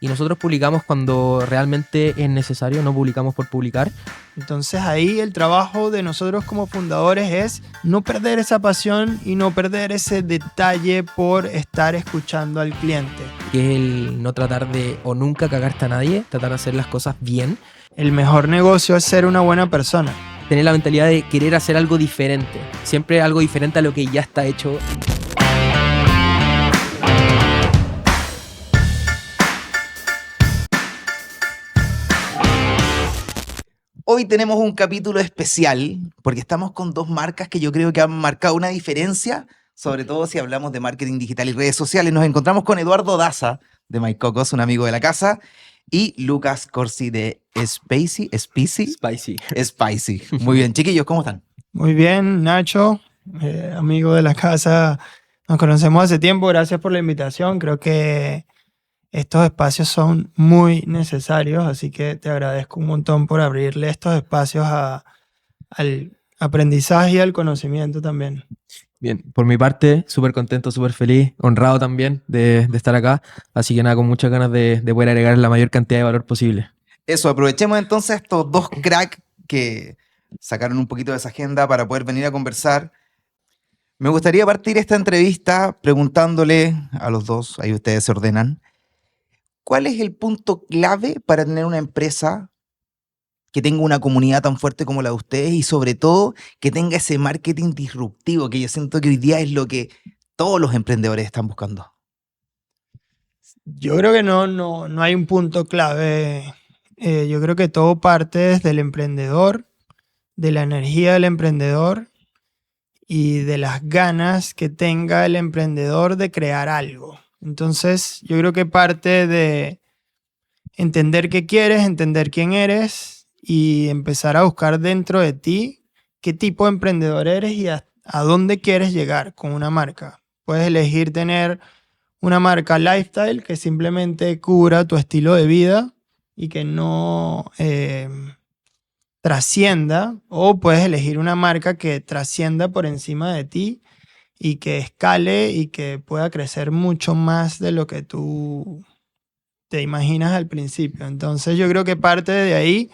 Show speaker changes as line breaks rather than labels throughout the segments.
y nosotros publicamos cuando realmente es necesario, no publicamos por publicar.
Entonces ahí el trabajo de nosotros como fundadores es no perder esa pasión y no perder ese detalle por estar escuchando al cliente.
Que es el no tratar de o nunca cagarte a nadie, tratar de hacer las cosas bien.
El mejor negocio es ser una buena persona.
Tener la mentalidad de querer hacer algo diferente, siempre algo diferente a lo que ya está hecho.
Hoy tenemos un capítulo especial porque estamos con dos marcas que yo creo que han marcado una diferencia, sobre todo si hablamos de marketing digital y redes sociales. Nos encontramos con Eduardo Daza de MyCocos, un amigo de la casa, y Lucas Corsi de Spicy. Muy bien, chiquillos, ¿cómo están?
Muy bien, Nacho, amigo de la casa. Nos conocemos hace tiempo, gracias por la invitación. Creo que estos espacios son muy necesarios, así que te agradezco un montón por abrirle estos espacios al aprendizaje y al conocimiento también.
Bien, por mi parte, súper contento, súper feliz, honrado también de estar acá. Así que nada, con muchas ganas de poder agregar la mayor cantidad de valor posible.
Eso, aprovechemos entonces estos dos cracks que sacaron un poquito de esa agenda para poder venir a conversar. Me gustaría partir esta entrevista preguntándole a los dos, ahí ustedes se ordenan, ¿cuál es el punto clave para tener una empresa que tenga una comunidad tan fuerte como la de ustedes y sobre todo que tenga ese marketing disruptivo que yo siento que hoy día es lo que todos los emprendedores están buscando?
Yo creo que no hay un punto clave. Yo creo que todo parte desde el emprendedor, de la energía del emprendedor y de las ganas que tenga el emprendedor de crear algo. Entonces, yo creo que parte de entender qué quieres, entender quién eres y empezar a buscar dentro de ti qué tipo de emprendedor eres y a dónde quieres llegar con una marca. Puedes elegir tener una marca lifestyle que simplemente cubra tu estilo de vida y que no trascienda, o puedes elegir una marca que trascienda por encima de ti y que escale y que pueda crecer mucho más de lo que tú te imaginas al principio. Entonces yo creo que parte de ahí,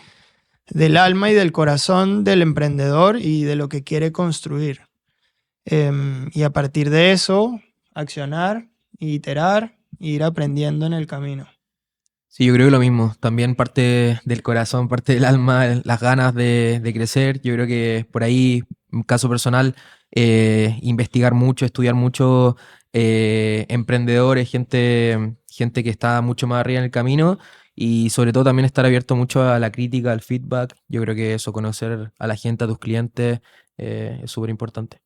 del alma y del corazón del emprendedor y de lo que quiere construir. Y a partir de eso, accionar, iterar e ir aprendiendo en el camino.
Sí, yo creo que lo mismo. También parte del corazón, parte del alma, las ganas de crecer. Yo creo que por ahí, en caso personal, investigar mucho, estudiar mucho emprendedores, gente que está mucho más arriba en el camino y sobre todo también estar abierto mucho a la crítica, al feedback. Yo creo que eso, conocer a la gente, a tus clientes, es súper importante.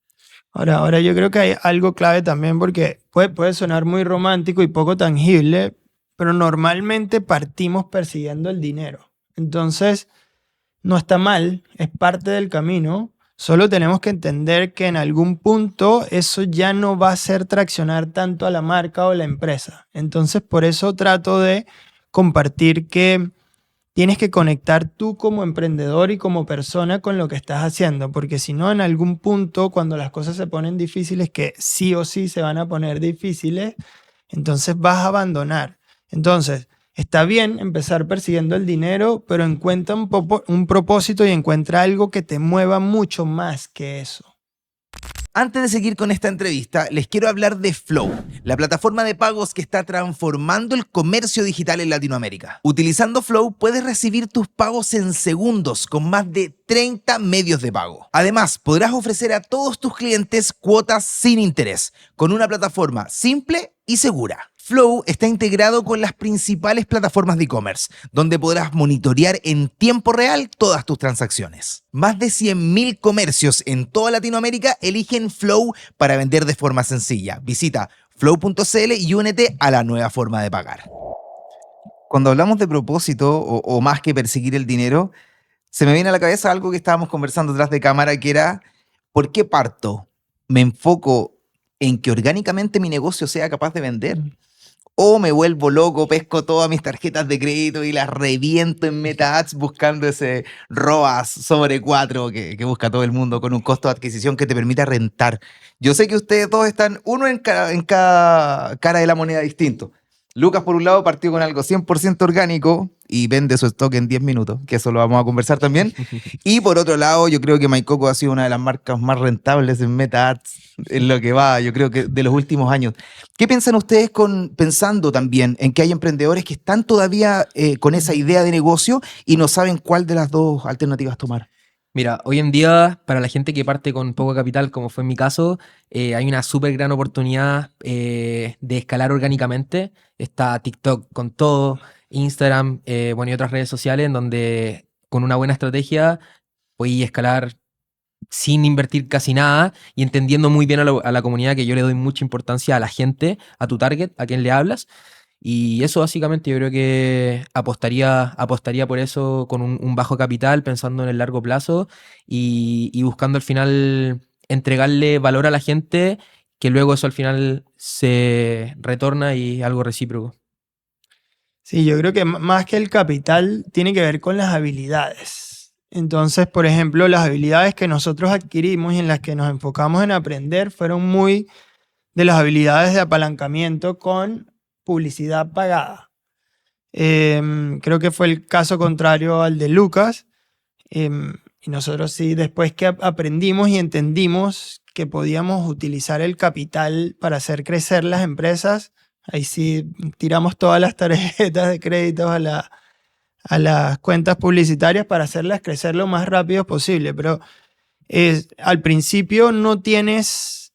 Ahora yo creo que hay algo clave también porque puede sonar muy romántico y poco tangible, pero normalmente partimos persiguiendo el dinero. Entonces, no está mal, es parte del camino. Solo tenemos que entender que en algún punto eso ya no va a hacer traccionar tanto a la marca o la empresa. Entonces, por eso trato de compartir que tienes que conectar tú como emprendedor y como persona con lo que estás haciendo, porque si no, en algún punto, cuando las cosas se ponen difíciles, que sí o sí se van a poner difíciles, entonces vas a abandonar. Entonces, está bien empezar persiguiendo el dinero, pero encuentra un propósito y encuentra algo que te mueva mucho más que eso.
Antes de seguir con esta entrevista, les quiero hablar de Flow, la plataforma de pagos que está transformando el comercio digital en Latinoamérica. Utilizando Flow puedes recibir tus pagos en segundos con más de 30 medios de pago. Además, podrás ofrecer a todos tus clientes cuotas sin interés, con una plataforma simple y segura. Flow está integrado con las principales plataformas de e-commerce, donde podrás monitorear en tiempo real todas tus transacciones. Más de 100.000 comercios en toda Latinoamérica eligen Flow para vender de forma sencilla. Visita flow.cl y únete a la nueva forma de pagar. Cuando hablamos de propósito o más que perseguir el dinero, se me viene a la cabeza algo que estábamos conversando detrás de cámara, que era, ¿por qué parto? ¿Me enfoco en que orgánicamente mi negocio sea capaz de vender? ¿O me vuelvo loco, pesco todas mis tarjetas de crédito y las reviento en Meta Ads buscando ese ROAS sobre 4 que busca todo el mundo con un costo de adquisición que te permita rentar? Yo sé que ustedes todos están uno en cada cara de la moneda distinto. Lucas, por un lado, partió con algo 100% orgánico y vende su stock en 10 minutos, que eso lo vamos a conversar también. Y por otro lado, yo creo que MyCoco ha sido una de las marcas más rentables en MetaAds en lo que va, yo creo que de los últimos años. ¿Qué piensan ustedes pensando también en que hay emprendedores que están todavía con esa idea de negocio y no saben cuál de las dos alternativas tomar?
Mira, hoy en día, para la gente que parte con poco capital, como fue en mi caso, hay una súper gran oportunidad de escalar orgánicamente. Está TikTok con todo, Instagram, bueno, y otras redes sociales en donde con una buena estrategia puedes escalar sin invertir casi nada y entendiendo muy bien a la comunidad, que yo le doy mucha importancia a la gente, a tu target, a quien le hablas. Y eso básicamente yo creo que apostaría por eso con un bajo capital, pensando en el largo plazo y buscando al final entregarle valor a la gente, que luego eso al final se retorna y es algo recíproco.
Sí, yo creo que más que el capital tiene que ver con las habilidades. Entonces, por ejemplo, las habilidades que nosotros adquirimos y en las que nos enfocamos en aprender fueron muy de las habilidades de apalancamiento con publicidad pagada. Creo que fue el caso contrario al de Lucas. Y nosotros sí, después que aprendimos y entendimos que podíamos utilizar el capital para hacer crecer las empresas, ahí sí tiramos todas las tarjetas de crédito a las cuentas publicitarias para hacerlas crecer lo más rápido posible. Pero al principio no tienes,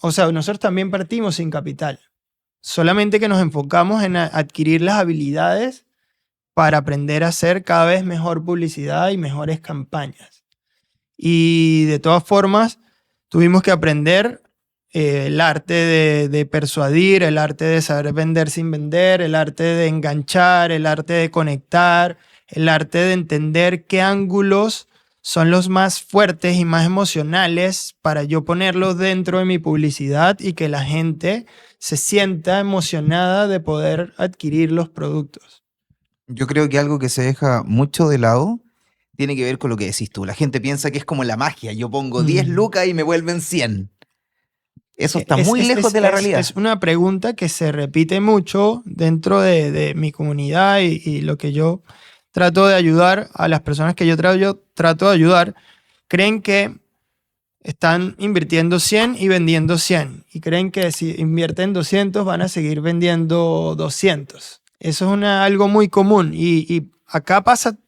o sea, nosotros también partimos sin capital. Solamente que nos enfocamos en adquirir las habilidades para aprender a hacer cada vez mejor publicidad y mejores campañas. Y de todas formas, tuvimos que aprender el arte de persuadir, el arte de saber vender sin vender, el arte de enganchar, el arte de conectar, el arte de entender qué ángulos son los más fuertes y más emocionales para yo ponerlos dentro de mi publicidad y que la gente se sienta emocionada de poder adquirir los productos.
Yo creo que algo que se deja mucho de lado tiene que ver con lo que decís tú. La gente piensa que es como la magia. Yo pongo 10 lucas y me vuelven 100. Eso está muy lejos de la realidad.
Es una pregunta que se repite mucho dentro de mi comunidad y lo que yo trato de ayudar a las personas que yo trato de ayudar. Creen que están invirtiendo 100 y vendiendo 100. Y creen que si invierten 200 van a seguir vendiendo 200. Eso es algo muy común. Y acá pasa,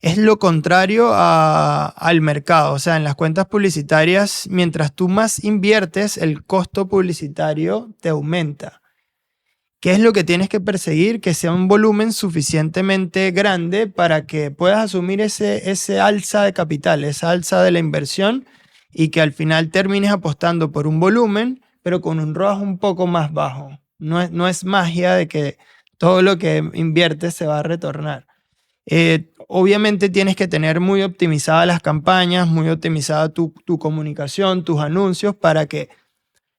es lo contrario al mercado. O sea, en las cuentas publicitarias, mientras tú más inviertes, el costo publicitario te aumenta. ¿Qué es lo que tienes que perseguir? Que sea un volumen suficientemente grande para que puedas asumir ese alza de capital, esa alza de la inversión y que al final termines apostando por un volumen, pero con un ROAS un poco más bajo. No es magia de que todo lo que inviertes se va a retornar. Obviamente tienes que tener muy optimizadas las campañas, muy optimizada tu comunicación, tus anuncios, para que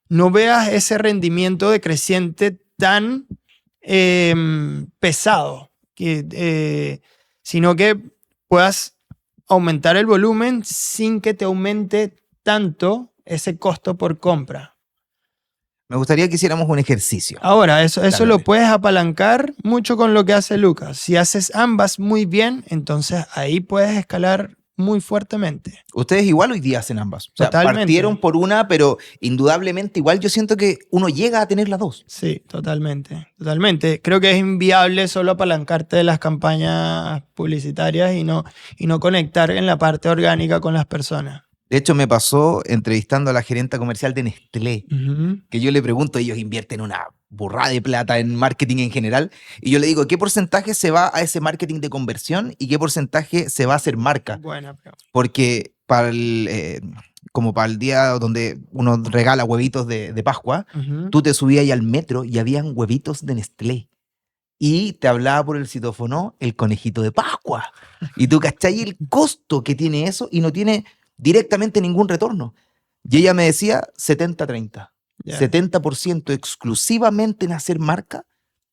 no veas ese rendimiento decreciente tan pesado, sino que puedas aumentar el volumen sin que te aumente tanto ese costo por compra.
Me gustaría que hiciéramos un ejercicio.
Ahora, eso lo puedes apalancar mucho con lo que hace Lucas. Si haces ambas muy bien, entonces ahí puedes escalar muy fuertemente.
Ustedes igual hoy día hacen ambas. O sea,
Totalmente.
partieron por una, pero indudablemente igual yo siento que uno llega a tener las dos.
Sí, totalmente. Totalmente. Creo que es inviable solo apalancarte de las campañas publicitarias y no conectar en la parte orgánica con las personas.
De hecho, me pasó entrevistando a la gerenta comercial de Nestlé, que yo le pregunto, ellos invierten una burrada de plata en marketing en general, y yo le digo, ¿qué porcentaje se va a ese marketing de conversión y qué porcentaje se va a hacer marca?
Buena pregunta.
Porque como para el día donde uno regala huevitos de Pascua, tú te subías ahí al metro y habían huevitos de Nestlé. Y te hablaba por el citófono el conejito de Pascua. Y tú cachai el costo que tiene eso y no tiene directamente ningún retorno. Y ella me decía 70-30. Yeah. 70% exclusivamente en hacer marca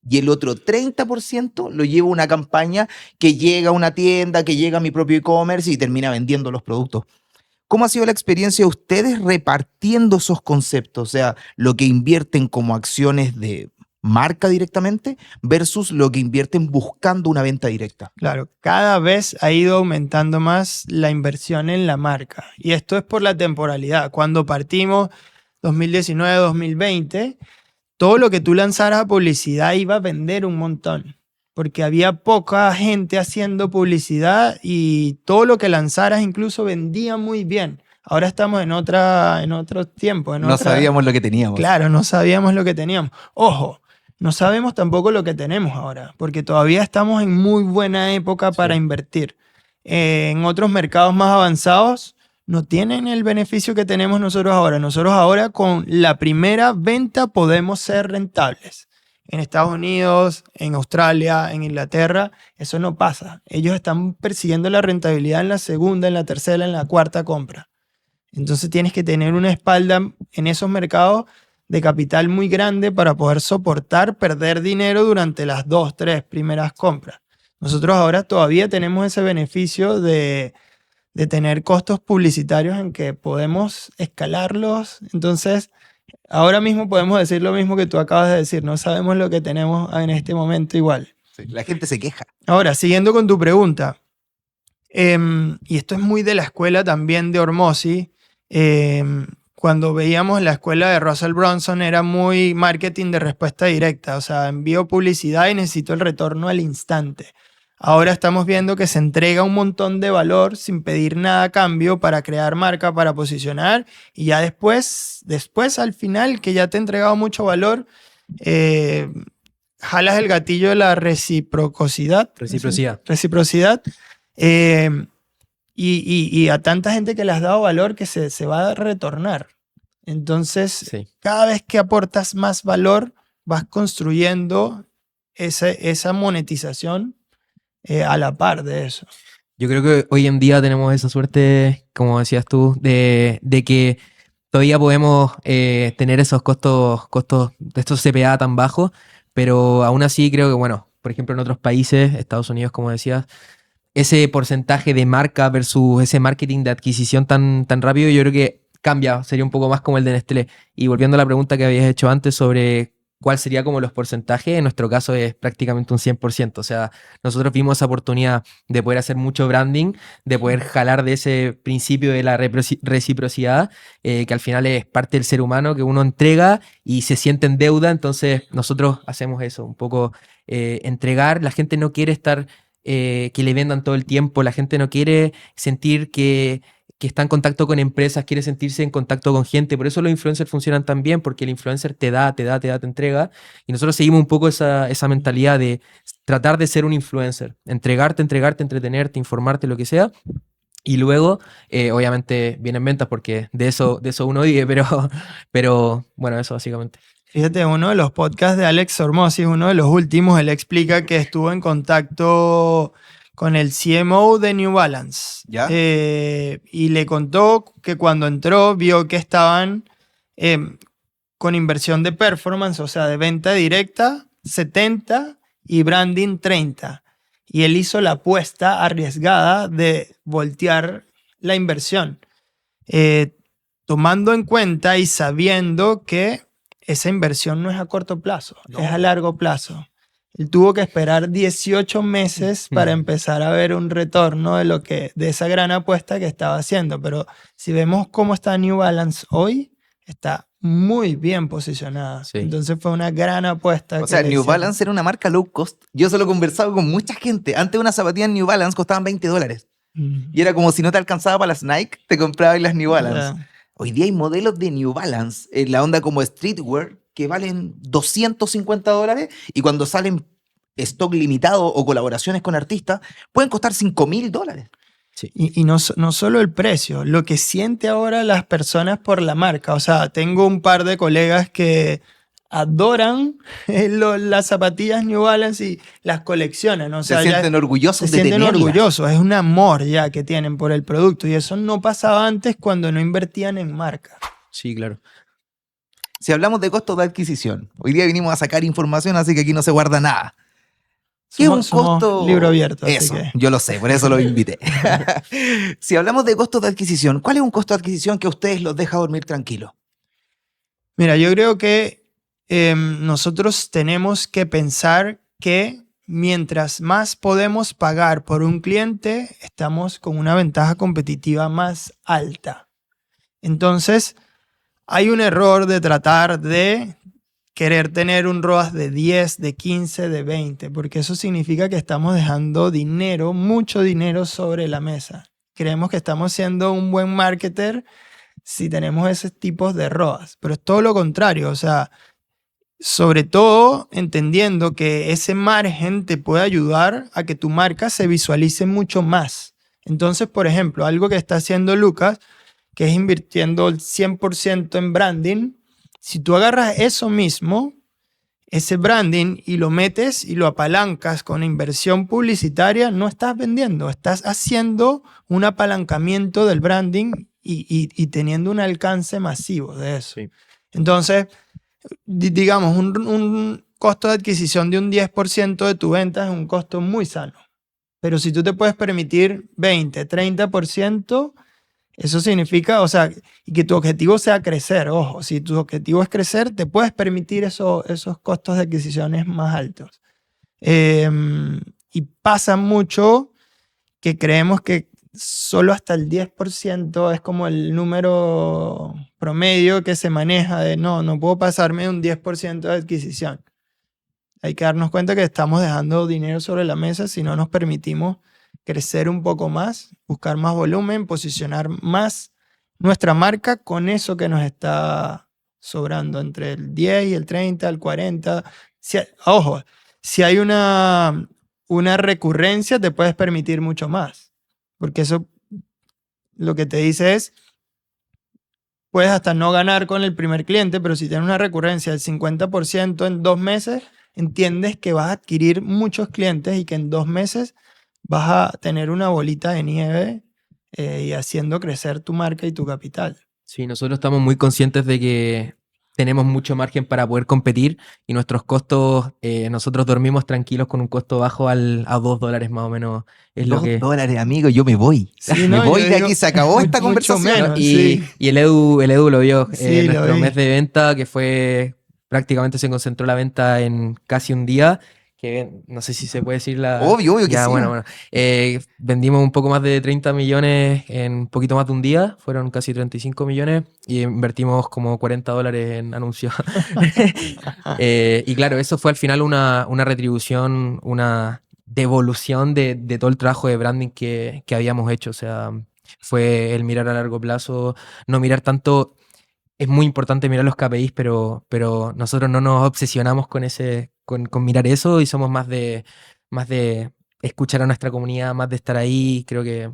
y el otro 30% lo llevo a una campaña que llega a una tienda, que llega a mi propio e-commerce y termina vendiendo los productos. ¿Cómo ha sido la experiencia de ustedes repartiendo esos conceptos? O sea, lo que invierten como acciones de marca directamente versus lo que invierten buscando una venta directa.
Claro, cada vez ha ido aumentando más la inversión en la marca. Y esto es por la temporalidad. Cuando partimos 2019-2020, todo lo que tú lanzaras a publicidad iba a vender un montón. Porque había poca gente haciendo publicidad y todo lo que lanzaras incluso vendía muy bien. Ahora estamos en otro tiempo.
No sabíamos lo que teníamos.
Claro, no sabíamos lo que teníamos. Ojo, no sabemos tampoco lo que tenemos ahora, porque todavía estamos en muy buena época para invertir. En otros mercados más avanzados no tienen el beneficio que tenemos nosotros ahora. Nosotros ahora con la primera venta podemos ser rentables. En Estados Unidos, en Australia, en Inglaterra, eso no pasa. Ellos están persiguiendo la rentabilidad en la segunda, en la tercera, en la cuarta compra. Entonces tienes que tener una espalda en esos mercados de capital muy grande para poder soportar perder dinero durante las 2, 3 primeras compras. Nosotros ahora todavía tenemos ese beneficio de tener costos publicitarios en que podemos escalarlos. Entonces, ahora mismo podemos decir lo mismo que tú acabas de decir. No sabemos lo que tenemos en este momento igual.
Sí, la gente se queja.
Ahora, siguiendo con tu pregunta, y esto es muy de la escuela también de Hormozi, cuando veíamos la escuela de Russell Brunson era muy marketing de respuesta directa, o sea, envío publicidad y necesito el retorno al instante. Ahora estamos viendo que se entrega un montón de valor sin pedir nada a cambio para crear marca, para posicionar, y ya después al final, que ya te he entregado mucho valor, jalas el gatillo de la reciprocidad. Reciprocidad. Y a tanta gente que le has dado valor que se va a retornar. Entonces, cada vez que aportas más valor, vas construyendo esa monetización a la par de eso.
Yo creo que hoy en día tenemos esa suerte, como decías tú, de que todavía podemos tener esos costos de estos CPA tan bajos, pero aún así creo que, bueno, por ejemplo en otros países, Estados Unidos, como decías, ese porcentaje de marca versus ese marketing de adquisición tan rápido, yo creo que cambia, sería un poco más como el de Nestlé. Y volviendo a la pregunta que habías hecho antes sobre cuál sería como los porcentajes, en nuestro caso es prácticamente un 100%. O sea, nosotros vimos esa oportunidad de poder hacer mucho branding, de poder jalar de ese principio de la reciprocidad, que al final es parte del ser humano, que uno entrega y se siente en deuda. Entonces nosotros hacemos eso, un poco entregar. La gente no quiere estar... que le vendan todo el tiempo, la gente no quiere sentir que está en contacto con empresas, quiere sentirse en contacto con gente, por eso los influencers funcionan tan bien, porque el influencer te entrega, y nosotros seguimos un poco esa mentalidad de tratar de ser un influencer, entregarte, entretenerte, informarte, lo que sea, y luego, obviamente, vienen ventas, porque de eso uno vive, pero bueno, eso básicamente.
Fíjate, uno de los podcasts de Alex Hormozi, uno de los últimos, él explica que estuvo en contacto con el CMO de New Balance.
¿Ya?
Y le contó que cuando entró vio que estaban con inversión de performance, o sea, de venta directa, 70 y branding 30. Y él hizo la apuesta arriesgada de voltear la inversión, tomando en cuenta y sabiendo que esa inversión no es a corto plazo, es a largo plazo. Él tuvo que esperar 18 meses para empezar a ver un retorno de esa gran apuesta que estaba haciendo. Pero si vemos cómo está New Balance hoy, está muy bien posicionada.
Sí.
Entonces fue una gran apuesta.
O sea, New Balance era una marca low cost. Yo se lo he conversado con mucha gente. Antes unas zapatillas New Balance costaban $20. Y era como si no te alcanzaba para las Nike, te comprabas las New Balance. Hoy día hay modelos de New Balance en la onda como streetwear que valen $250 y cuando salen stock limitado o colaboraciones con artistas pueden costar $5.000.
Sí. Y no solo el precio, lo que siente ahora las personas por la marca. O sea, tengo un par de colegas que adoran las zapatillas New Balance y las coleccionan. O sea,
se sienten orgullosos de tenerlas.
Se sienten orgullosos, es un amor ya que tienen por el producto y eso no pasaba antes cuando no invertían en marca.
Sí, claro.
Si hablamos de costos de adquisición, hoy día vinimos a sacar información, así que aquí no se guarda nada. ¿Qué es un costo?
Libro abierto.
Eso,
así que...
yo lo sé, por eso lo invité. Si hablamos de costos de adquisición, ¿cuál es un costo de adquisición que a ustedes los deja dormir tranquilos?
Mira, yo creo que nosotros tenemos que pensar que mientras más podemos pagar por un cliente, estamos con una ventaja competitiva más alta. Entonces, hay un error de tratar de querer tener un ROAS de 10, de 15, de 20, porque eso significa que estamos dejando dinero, mucho dinero sobre la mesa. Creemos que estamos siendo un buen marketer si tenemos esos tipos de ROAS, pero es todo lo contrario, o sea, sobre todo entendiendo que ese margen te puede ayudar a que tu marca se visualice mucho más. Entonces, por ejemplo, algo que está haciendo Lucas, que es invirtiendo el 100% en branding, si tú agarras eso mismo, ese branding, y lo metes y lo apalancas con inversión publicitaria, no estás vendiendo, estás haciendo un apalancamiento del branding y teniendo un alcance masivo de eso.
Sí.
Entonces, digamos, un costo de adquisición de un 10% de tu venta es un costo muy sano. Pero si tú te puedes permitir 20, 30%, eso significa, o sea, y que tu objetivo sea crecer. Ojo, si tu objetivo es crecer, te puedes permitir esos costos de adquisiciones más altos. Y pasa mucho que creemos que solo hasta el 10% es como el número promedio que se maneja de no puedo pasarme de un 10% de adquisición. Hay que darnos cuenta que estamos dejando dinero sobre la mesa si no nos permitimos crecer un poco más, buscar más volumen, posicionar más nuestra marca con eso que nos está sobrando entre el 10 y el 30, el 40. Ojo, si hay una recurrencia, te puedes permitir mucho más. Porque eso lo que te dice es, puedes hasta no ganar con el primer cliente, pero si tienes una recurrencia del 50% en 2 meses, entiendes que vas a adquirir muchos clientes y que en 2 meses vas a tener una bolita de nieve y haciendo crecer tu marca y tu capital.
Sí, nosotros estamos muy conscientes de que tenemos mucho margen para poder competir y nuestros costos, nosotros dormimos tranquilos con un costo bajo a $2 más o menos. Es lo que...
$2, amigo, yo me voy.
Sí,
me
no,
voy
yo
de
digo,
aquí, se acabó esta
mucho
conversación.
menos.
Y,
sí.
y el Edu lo vio,
Sí, lo
nuestro
vi.
mes de venta, que fue prácticamente se concentró la venta en casi un día, que no sé si se puede decir la...
Obvio que
Ya,
sí.
bueno. Vendimos un poco más de 30 millones en un poquito más de un día, fueron casi 35 millones y invertimos como $40 en anuncios. Y claro, eso fue al final una retribución, una devolución de todo el trabajo de branding que habíamos hecho. O sea, fue el mirar a largo plazo, no mirar tanto. Es muy importante mirar los KPIs, pero nosotros no nos obsesionamos con mirar eso y somos más de escuchar a nuestra comunidad, más de estar ahí. Creo que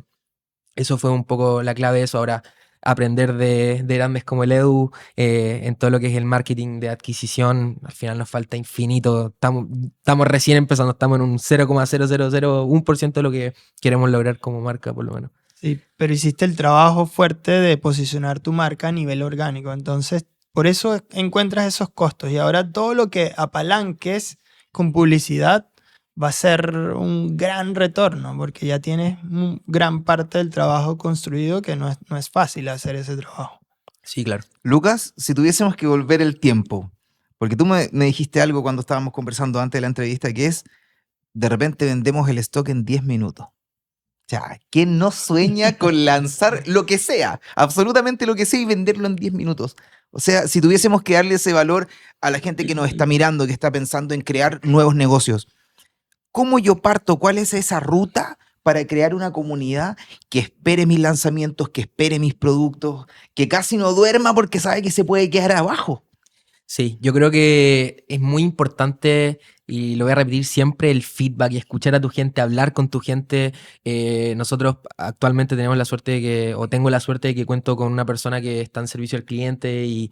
eso fue un poco la clave de eso. Ahora, aprender de grandes como el Edu en todo lo que es el marketing de adquisición, al final nos falta infinito. Estamos recién empezando, estamos en un 0,0001% de lo que queremos lograr como marca, por lo menos.
Sí, pero hiciste el trabajo fuerte de posicionar tu marca a nivel orgánico. Entonces, por eso encuentras esos costos. Y ahora todo lo que apalanques con publicidad va a ser un gran retorno, porque ya tienes gran parte del trabajo construido que no es fácil hacer ese trabajo.
Sí, claro.
Lucas, si tuviésemos que volver el tiempo, porque tú me dijiste algo cuando estábamos conversando antes de la entrevista, que es, de repente vendemos el stock en 10 minutos. O sea, ¿quién no sueña con lanzar lo que sea, absolutamente lo que sea y venderlo en 10 minutos? O sea, si tuviésemos que darle ese valor a la gente que nos está mirando, que está pensando en crear nuevos negocios, ¿cómo yo parto? ¿Cuál es esa ruta para crear una comunidad que espere mis lanzamientos, que espere mis productos, que casi no duerma porque sabe que se puede quedar abajo?
Sí, yo creo que es muy importante, y lo voy a repetir siempre, el feedback y escuchar a tu gente, hablar con tu gente. Nosotros actualmente tenemos la suerte de que, o tengo la suerte de que cuento con una persona que está en servicio al cliente y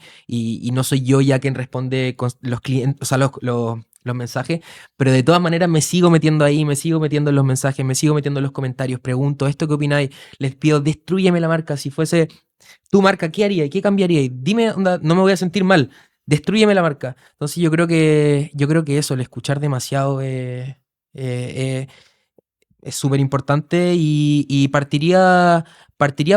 no soy yo ya quien responde con los clientes, o sea, los mensajes, pero de todas maneras me sigo metiendo ahí, me sigo metiendo en los mensajes, me sigo metiendo en los comentarios, pregunto, ¿esto qué opináis? Les pido, destrúyeme la marca, si fuese tu marca, ¿qué haría? ¿Qué cambiaría? Dime, onda, no me voy a sentir mal. Destrúyeme la marca. Entonces yo creo que eso, el escuchar demasiado es súper importante y partiría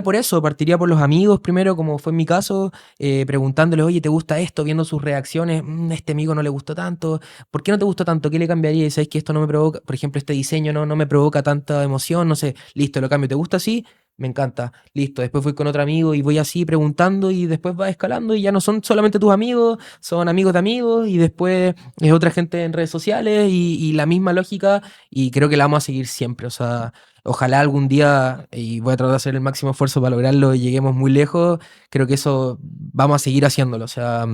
por eso, partiría por los amigos primero, como fue en mi caso, preguntándoles, oye, ¿te gusta esto? Viendo sus reacciones, este amigo no le gustó tanto, ¿por qué no te gustó tanto? ¿Qué le cambiaría? Y sabes que esto no me provoca, por ejemplo, este diseño no me provoca tanta emoción, no sé, listo, lo cambio, ¿te gusta así? Me encanta, listo, después voy con otro amigo y voy así preguntando y después va escalando y ya no son solamente tus amigos, son amigos de amigos y después es otra gente en redes sociales y la misma lógica y creo que la vamos a seguir siempre, o sea, ojalá algún día, y voy a tratar de hacer el máximo esfuerzo para lograrlo y lleguemos muy lejos, creo que eso vamos a seguir haciéndolo, o sea,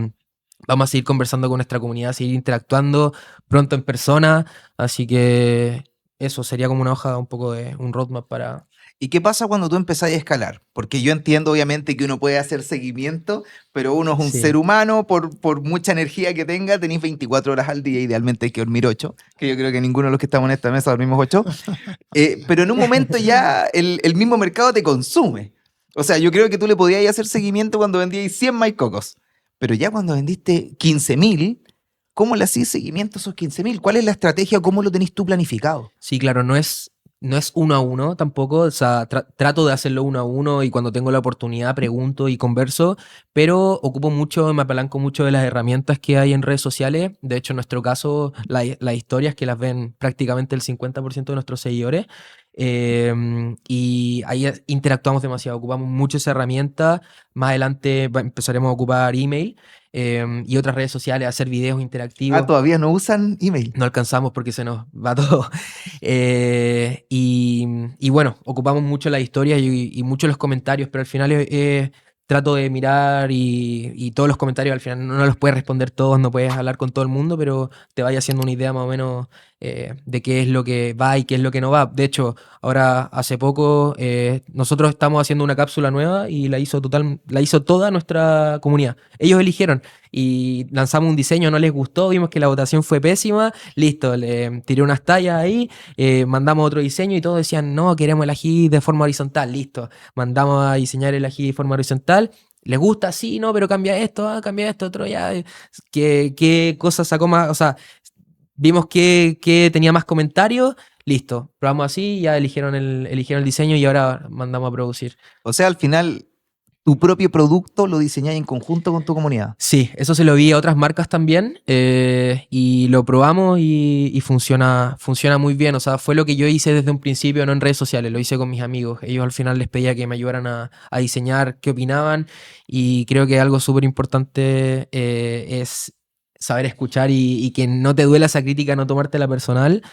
vamos a seguir conversando con nuestra comunidad, seguir interactuando pronto en persona, así que eso sería como una hoja, un poco de un roadmap para...
¿Y qué pasa cuando tú empezás a escalar? Porque yo entiendo obviamente que uno puede hacer seguimiento, pero uno es un ser
Sí.
humano, por mucha energía que tenga, tenéis 24 horas al día, idealmente hay que dormir 8, que yo creo que ninguno de los que estamos en esta mesa dormimos 8, pero en un momento ya el mismo mercado te consume. O sea, yo creo que tú le podías hacer seguimiento cuando vendíais 100 maicocos, pero ya cuando vendiste 15.000, ¿cómo le hacís seguimiento a esos 15.000? ¿Cuál es la estrategia o cómo lo tenés tú planificado?
Sí, claro, no es uno a uno tampoco, o sea, trato de hacerlo uno a uno y cuando tengo la oportunidad pregunto y converso, pero ocupo mucho, me apalanco mucho de las herramientas que hay en redes sociales. De hecho, en nuestro caso, las historias que las ven prácticamente el 50% de nuestros seguidores. Y ahí interactuamos demasiado, ocupamos mucho esa herramienta. Más adelante empezaremos a ocupar email y otras redes sociales, hacer videos
Ah,
interactivos.
todavía no usan email.
No alcanzamos porque se nos va todo. Y bueno, ocupamos mucho las historias y mucho los comentarios, pero al final trato de mirar y todos los comentarios al final no los puedes responder todos, no puedes hablar con todo el mundo, pero te vaya haciendo una idea más o menos de qué es lo que va y qué es lo que no va. De hecho, ahora hace poco nosotros estamos haciendo una cápsula nueva y la hizo toda nuestra comunidad. Ellos eligieron y lanzamos un diseño, no les gustó, vimos que la votación fue pésima, listo, le tiré unas tallas ahí, mandamos otro diseño y todos decían, no, queremos el ají de forma horizontal, listo, mandamos a diseñar el ají de forma horizontal. ¿Les gusta? Sí, no, pero cambia esto, otro ya. ¿Qué cosa sacó más? O sea, vimos que tenía más comentarios, listo, probamos así, ya eligieron el diseño y ahora mandamos a producir.
O sea, al final, tu propio producto lo diseñáis en conjunto con tu comunidad.
Sí, eso se lo vi a otras marcas también y lo probamos y funciona muy bien. O sea, fue lo que yo hice desde un principio, no en redes sociales, lo hice con mis amigos. Ellos al final les pedía que me ayudaran a diseñar, qué opinaban y creo que algo súper importante es saber escuchar y que no te duela esa crítica, no tomártela personal,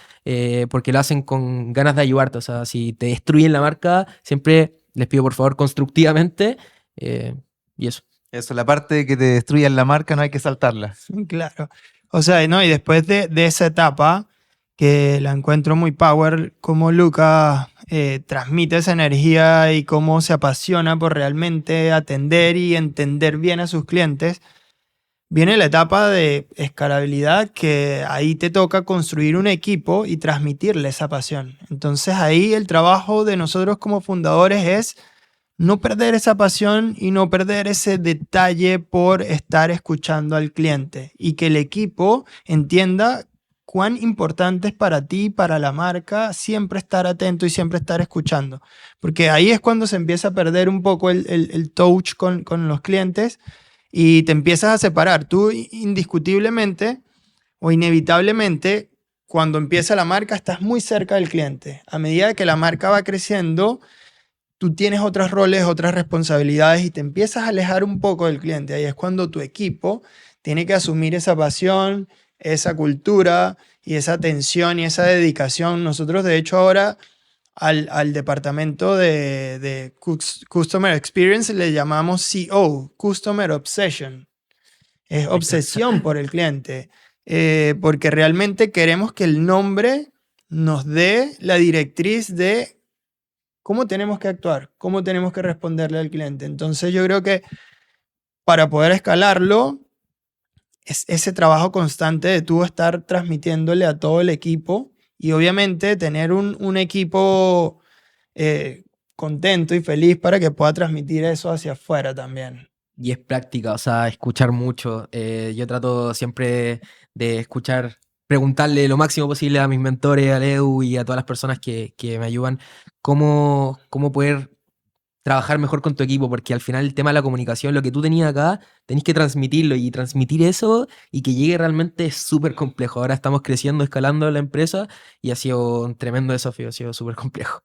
porque lo hacen con ganas de ayudarte. O sea, si te destruyen la marca, siempre les pido por favor constructivamente y eso.
Eso, la parte de que te destruyan la marca no hay que saltarla.
Claro. O sea, ¿no? Y después de esa etapa, que la encuentro muy power, cómo Luca transmite esa energía y cómo se apasiona por realmente atender y entender bien a sus clientes, viene la etapa de escalabilidad que ahí te toca construir un equipo y transmitirle esa pasión. Entonces ahí el trabajo de nosotros como fundadores es no perder esa pasión y no perder ese detalle por estar escuchando al cliente y que el equipo entienda cuán importante es para ti, para la marca, siempre estar atento y siempre estar escuchando. Porque ahí es cuando se empieza a perder un poco el touch con los clientes y te empiezas a separar. Tú indiscutiblemente o inevitablemente, cuando empieza la marca, estás muy cerca del cliente. A medida que la marca va creciendo, tú tienes otros roles, otras responsabilidades y te empiezas a alejar un poco del cliente. Ahí es cuando tu equipo tiene que asumir esa pasión, esa cultura y esa atención y esa dedicación. Nosotros, de hecho, ahora al departamento de Customer Experience le llamamos CO, Customer Obsession. Es obsesión por el cliente, porque realmente queremos que el nombre nos dé la directriz de cómo tenemos que actuar, cómo tenemos que responderle al cliente. Entonces yo creo que para poder escalarlo, es ese trabajo constante de tú estar transmitiéndole a todo el equipo y obviamente tener un equipo contento y feliz para que pueda transmitir eso hacia afuera también.
Y es práctica, o sea, escuchar mucho. Yo trato siempre de escuchar preguntarle lo máximo posible a mis mentores, a Leo y a todas las personas que me ayudan, cómo poder trabajar mejor con tu equipo, porque al final el tema de la comunicación, lo que tú tenías acá, tenés que transmitirlo y transmitir eso y que llegue realmente es súper complejo. Ahora estamos creciendo, escalando la empresa y ha sido un tremendo desafío, ha sido súper complejo.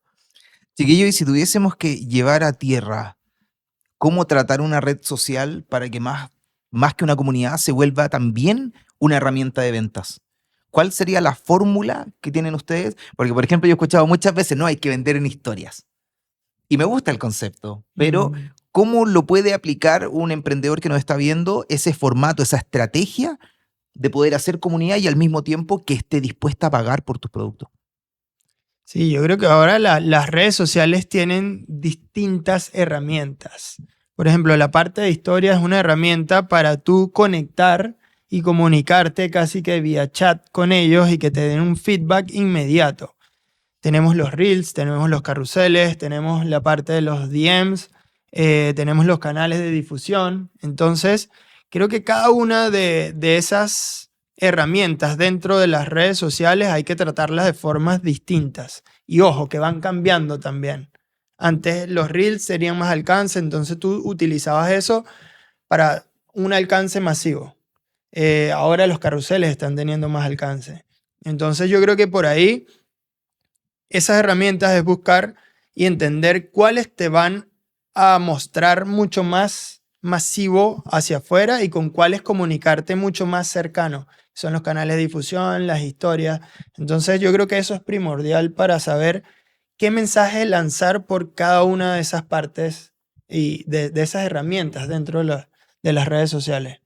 Chiquillo, y si tuviésemos que llevar a tierra cómo tratar una red social para que más que una comunidad se vuelva también una herramienta de ventas. ¿Cuál sería la fórmula que tienen ustedes? Porque, por ejemplo, yo he escuchado muchas veces, no, hay que vender en historias. Y me gusta el concepto, pero ¿cómo lo puede aplicar un emprendedor que nos está viendo ese formato, esa estrategia de poder hacer comunidad y al mismo tiempo que esté dispuesta a pagar por tus productos?
Sí, yo creo que ahora las redes sociales tienen distintas herramientas. Por ejemplo, la parte de historia es una herramienta para tú conectar y comunicarte casi que vía chat con ellos y que te den un feedback inmediato. Tenemos los reels, tenemos los carruseles, tenemos la parte de los DMs, tenemos los canales de difusión. Entonces, creo que cada una de esas herramientas dentro de las redes sociales hay que tratarlas de formas distintas. Y ojo, que van cambiando también. Antes los reels tenían más alcance, entonces tú utilizabas eso para un alcance masivo. Ahora los carruseles están teniendo más alcance. Entonces yo creo que por ahí esas herramientas es buscar y entender cuáles te van a mostrar mucho más masivo hacia afuera y con cuáles comunicarte mucho más cercano. Son los canales de difusión, las historias. Entonces yo creo que eso es primordial para saber qué mensaje lanzar por cada una de esas partes y de esas herramientas dentro de las redes sociales.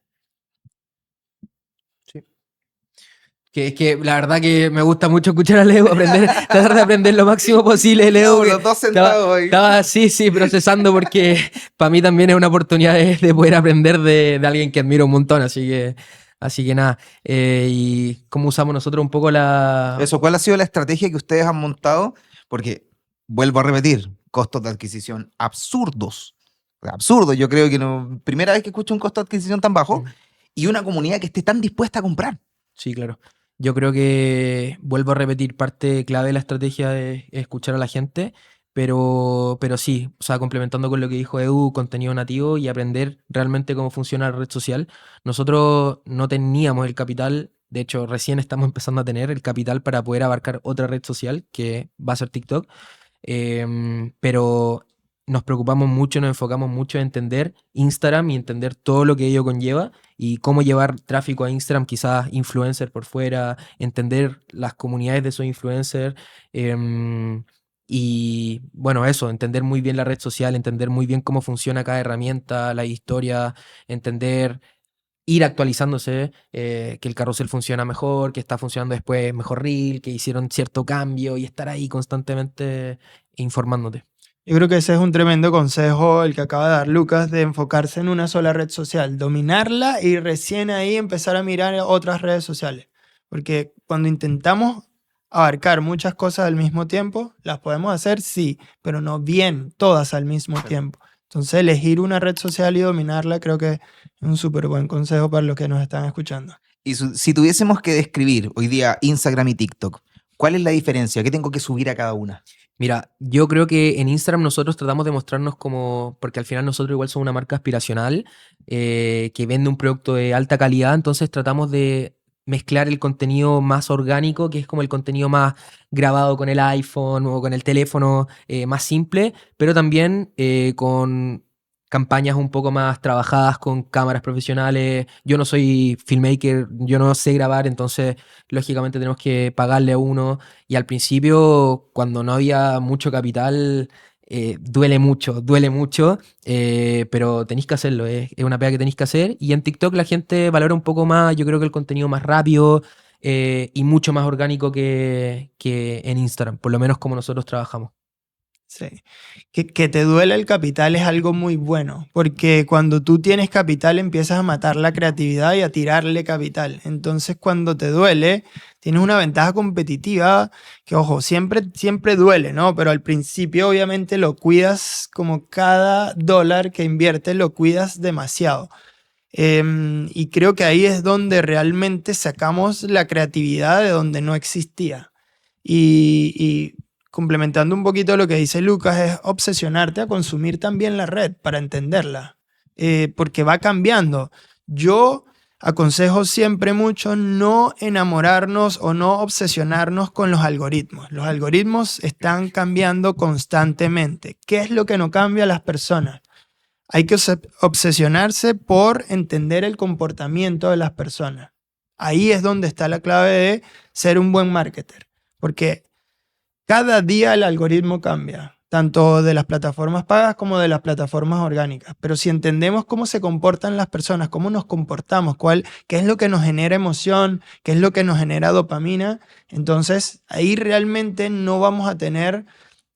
Que la verdad que me gusta mucho escuchar a Leo, tratar de aprender lo máximo posible, Leo.
Los dos sentados ahí.
Estaba sí, procesando porque para mí también es una oportunidad de poder aprender de alguien que admiro un montón, así que nada. Y cómo usamos nosotros un poco
Eso, ¿cuál ha sido la estrategia que ustedes han montado? Porque, vuelvo a repetir, costos de adquisición absurdos. Absurdos, yo creo que no, primera vez que escucho un costo de adquisición tan bajo y una comunidad que esté tan dispuesta a comprar.
Sí, claro. Yo creo que, vuelvo a repetir, parte clave de la estrategia es escuchar a la gente, pero sí, o sea, complementando con lo que dijo Edu, contenido nativo y aprender realmente cómo funciona la red social. Nosotros no teníamos el capital, de hecho, recién estamos empezando a tener el capital para poder abarcar otra red social, que va a ser TikTok, pero nos preocupamos mucho, nos enfocamos mucho en entender Instagram y entender todo lo que ello conlleva y cómo llevar tráfico a Instagram, quizás influencer por fuera, entender las comunidades de esos influencers. Y bueno, eso, entender muy bien la red social, entender muy bien cómo funciona cada herramienta, la historia, entender, ir actualizándose, que el carrusel funciona mejor, que está funcionando después mejor Reel, que hicieron cierto cambio y estar ahí constantemente informándote.
Yo creo que ese es un tremendo consejo el que acaba de dar Lucas, de enfocarse en una sola red social, dominarla y recién ahí empezar a mirar otras redes sociales. Porque cuando intentamos abarcar muchas cosas al mismo tiempo, las podemos hacer, sí, pero no bien todas al mismo tiempo. Entonces elegir una red social y dominarla creo que es un súper buen consejo para los que nos están escuchando.
Y si tuviésemos que describir hoy día Instagram y TikTok, ¿cuál es la diferencia? ¿Qué tengo que subir a cada una?
Mira, yo creo que en Instagram nosotros tratamos de mostrarnos como, porque al final nosotros igual somos una marca aspiracional que vende un producto de alta calidad, entonces tratamos de mezclar el contenido más orgánico, que es como el contenido más grabado con el iPhone o con el teléfono más simple, pero también con campañas un poco más trabajadas con cámaras profesionales. Yo no soy filmmaker, yo no sé grabar, entonces lógicamente tenemos que pagarle a uno. Y al principio, cuando no había mucho capital, duele mucho, pero tenéis que hacerlo, es una pega que tenéis que hacer. Y en TikTok la gente valora un poco más, yo creo que el contenido más rápido y mucho más orgánico que en Instagram, por lo menos como nosotros trabajamos.
Sí. Que te duela el capital es algo muy bueno, porque cuando tú tienes capital empiezas a matar la creatividad y a tirarle capital. Entonces cuando te duele, tienes una ventaja competitiva que, ojo, siempre duele, ¿no? Pero al principio obviamente lo cuidas como cada dólar que inviertes, lo cuidas demasiado. Y creo que ahí es donde realmente sacamos la creatividad de donde no existía. Y complementando un poquito lo que dice Lucas, es obsesionarte a consumir también la red para entenderla, porque va cambiando. Yo aconsejo siempre mucho no enamorarnos o no obsesionarnos con los algoritmos. Los algoritmos están cambiando constantemente. ¿Qué es lo que no cambia a las personas? Hay que obsesionarse por entender el comportamiento de las personas. Ahí es donde está la clave de ser un buen marketer, porque cada día el algoritmo cambia, tanto de las plataformas pagas como de las plataformas orgánicas. Pero si entendemos cómo se comportan las personas, cómo nos comportamos, qué es lo que nos genera emoción, qué es lo que nos genera dopamina, entonces ahí realmente no vamos a tener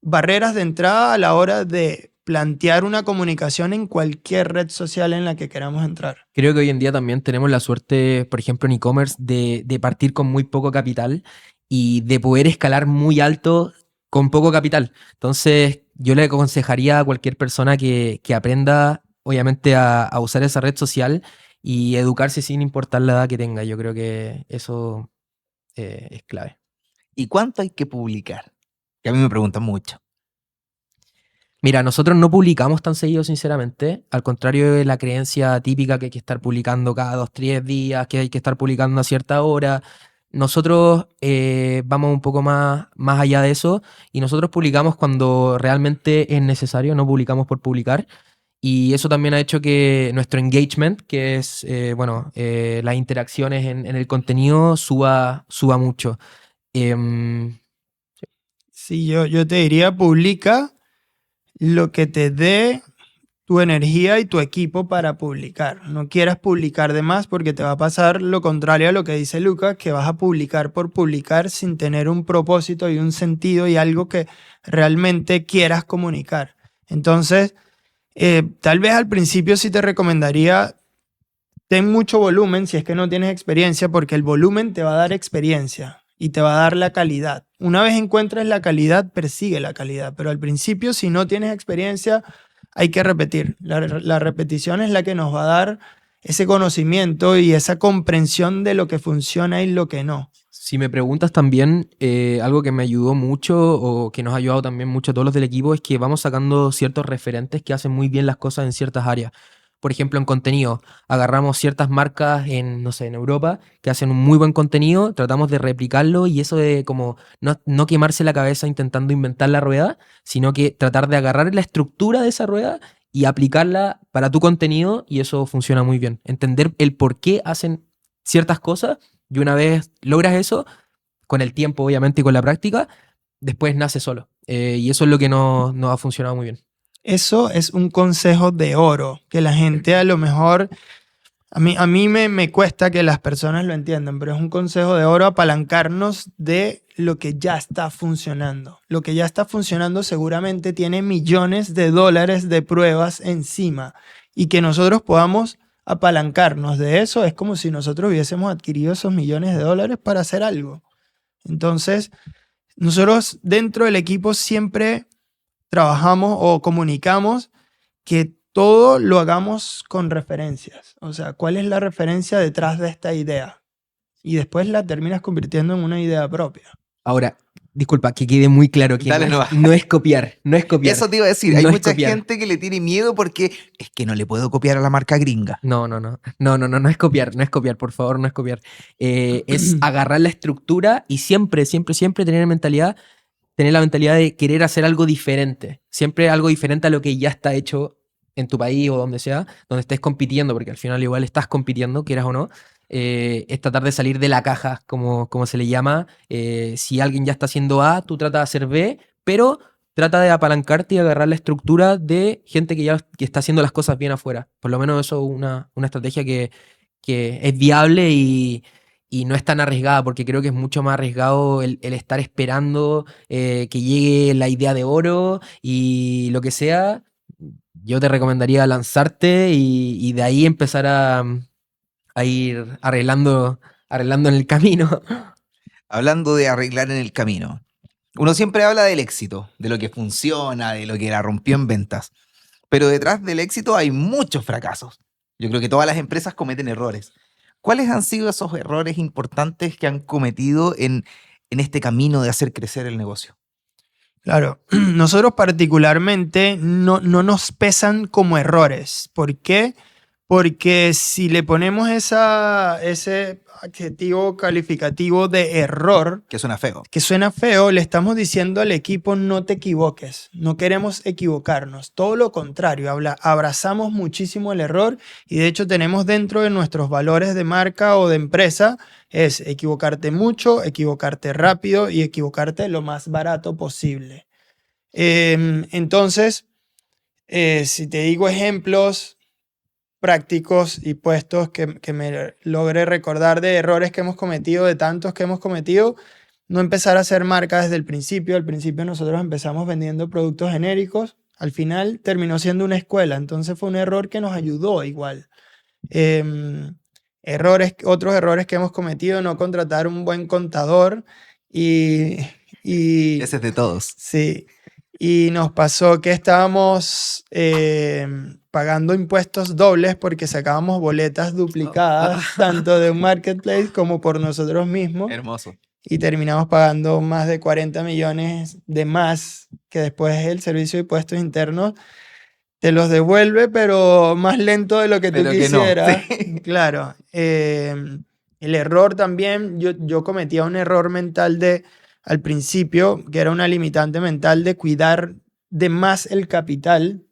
barreras de entrada a la hora de plantear una comunicación en cualquier red social en la que queramos entrar.
Creo que hoy en día también tenemos la suerte, por ejemplo, en e-commerce, de partir con muy poco capital y de poder escalar muy alto con poco capital. Entonces, yo le aconsejaría a cualquier persona que aprenda, obviamente, a usar esa red social y educarse sin importar la edad que tenga. Yo creo que eso es clave.
¿Y cuánto hay que publicar? Que a mí me preguntan mucho.
Mira, nosotros no publicamos tan seguido, sinceramente. Al contrario de la creencia típica que hay que estar publicando cada 2, 3 días, que hay que estar publicando a cierta hora. Nosotros vamos un poco más allá de eso y nosotros publicamos cuando realmente es necesario, no publicamos por publicar. Y eso también ha hecho que nuestro engagement, que es las interacciones en el contenido, suba mucho. Em,
Sí, yo te diría, publica lo que te dé tu energía y tu equipo para publicar. No quieras publicar de más porque te va a pasar lo contrario a lo que dice Lucas, que vas a publicar por publicar sin tener un propósito y un sentido y algo que realmente quieras comunicar. Entonces, tal vez al principio sí te recomendaría, ten mucho volumen si es que no tienes experiencia, porque el volumen te va a dar experiencia y te va a dar la calidad. Una vez encuentres la calidad, persigue la calidad, pero al principio, si no tienes experiencia, hay que repetir. La repetición es la que nos va a dar ese conocimiento y esa comprensión de lo que funciona y lo que no.
Si me preguntas también, algo que me ayudó mucho o que nos ha ayudado también mucho a todos los del equipo es que vamos sacando ciertos referentes que hacen muy bien las cosas en ciertas áreas. Por ejemplo, en contenido, agarramos ciertas marcas en, no sé, en Europa que hacen un muy buen contenido, tratamos de replicarlo y eso de como no quemarse la cabeza intentando inventar la rueda, sino que tratar de agarrar la estructura de esa rueda y aplicarla para tu contenido y eso funciona muy bien. Entender el por qué hacen ciertas cosas y una vez logras eso, con el tiempo obviamente y con la práctica, después nace solo. Y eso es lo que nos ha funcionado muy bien.
Eso es un consejo de oro, que la gente a lo mejor, a mí me cuesta que las personas lo entiendan, pero es un consejo de oro apalancarnos de lo que ya está funcionando. Lo que ya está funcionando seguramente tiene millones de dólares de pruebas encima y que nosotros podamos apalancarnos de eso es como si nosotros hubiésemos adquirido esos millones de dólares para hacer algo. Entonces, nosotros dentro del equipo siempre trabajamos o comunicamos que todo lo hagamos con referencias. O sea, ¿cuál es la referencia detrás de esta idea? Y después la terminas convirtiendo en una idea propia.
Ahora, disculpa, que quede muy claro que
Dale,
no es copiar, no es copiar.
Eso te iba a decir, hay
No es
mucha
copiar.
gente que le tiene miedo porque es que no le puedo copiar a la marca gringa.
No es copiar, por favor, no es copiar. Es agarrar la estructura y siempre tener la mentalidad de querer hacer algo diferente. Siempre algo diferente a lo que ya está hecho en tu país o donde sea, donde estés compitiendo, porque al final igual estás compitiendo, quieras o no. Es tratar de salir de la caja, como se le llama. Si alguien ya está haciendo A, tú trata de hacer B, pero trata de apalancarte y agarrar la estructura de gente que está haciendo las cosas bien afuera. Por lo menos eso es una estrategia que es viable y no es tan arriesgada, porque creo que es mucho más arriesgado el estar esperando que llegue la idea de oro y lo que sea. Yo te recomendaría lanzarte y de ahí empezar a ir arreglando en el camino.
Hablando de arreglar en el camino, uno siempre habla del éxito, de lo que funciona, de lo que la rompió en ventas, pero detrás del éxito hay muchos fracasos. Yo creo que todas las empresas cometen errores. ¿Cuáles han sido esos errores importantes que han cometido en este camino de hacer crecer el negocio?
Claro, nosotros particularmente no nos pesan como errores. ¿Por qué? Porque si le ponemos ese adjetivo calificativo de error,
Que suena feo.
que suena feo, le estamos diciendo al equipo no te equivoques, no queremos equivocarnos, todo lo contrario, abrazamos muchísimo el error y de hecho tenemos dentro de nuestros valores de marca o de empresa es equivocarte mucho, equivocarte rápido y equivocarte lo más barato posible. Entonces, si te digo ejemplos prácticos y puestos que me logre recordar de errores que hemos cometido, de tantos que hemos cometido, no empezar a hacer marca desde el principio. Al principio nosotros empezamos vendiendo productos genéricos, al final terminó siendo una escuela, entonces fue un error que nos ayudó igual. Otros errores que hemos cometido, no contratar un buen contador y
Ese es de todos.
sí, y nos pasó que estábamos pagando impuestos dobles porque sacábamos boletas duplicadas, tanto de un marketplace como por nosotros mismos,
Hermoso.
y terminamos pagando más de 40 millones de más, que después el servicio de impuestos internos te los devuelve, pero más lento de lo que tú
Pero que no,
quisieras.
sí.
Claro. El error también, yo cometía un error mental al principio, que era una limitante mental de cuidar de más el capital,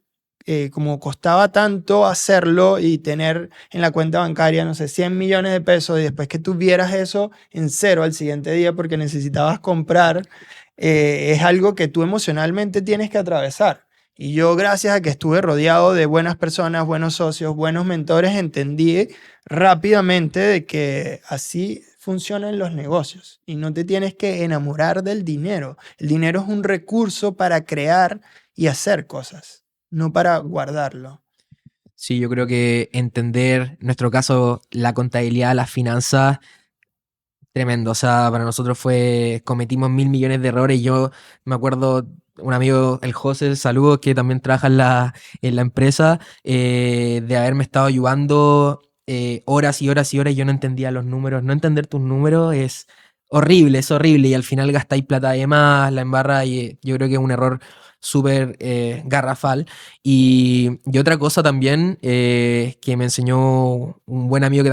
como costaba tanto hacerlo y tener en la cuenta bancaria, no sé, 100 millones de pesos y después que tuvieras eso en cero al siguiente día porque necesitabas comprar, es algo que tú emocionalmente tienes que atravesar. Y yo, gracias a que estuve rodeado de buenas personas, buenos socios, buenos mentores, entendí rápidamente de que así funcionan los negocios y no te tienes que enamorar del dinero. El dinero es un recurso para crear y hacer cosas, no para guardarlo.
Sí, yo creo que entender, en nuestro caso, la contabilidad, las finanzas, tremendo. O sea, para nosotros cometimos 1.000 millones de errores. Yo me acuerdo, un amigo, el José, saludos, que también trabaja en la empresa, de haberme estado ayudando horas y horas y horas y yo no entendía los números. No entender tus números es horrible, es horrible. Y al final gastáis plata de más, la embarra, y yo creo que es un error súper garrafal. Y otra cosa también que me enseñó un buen amigo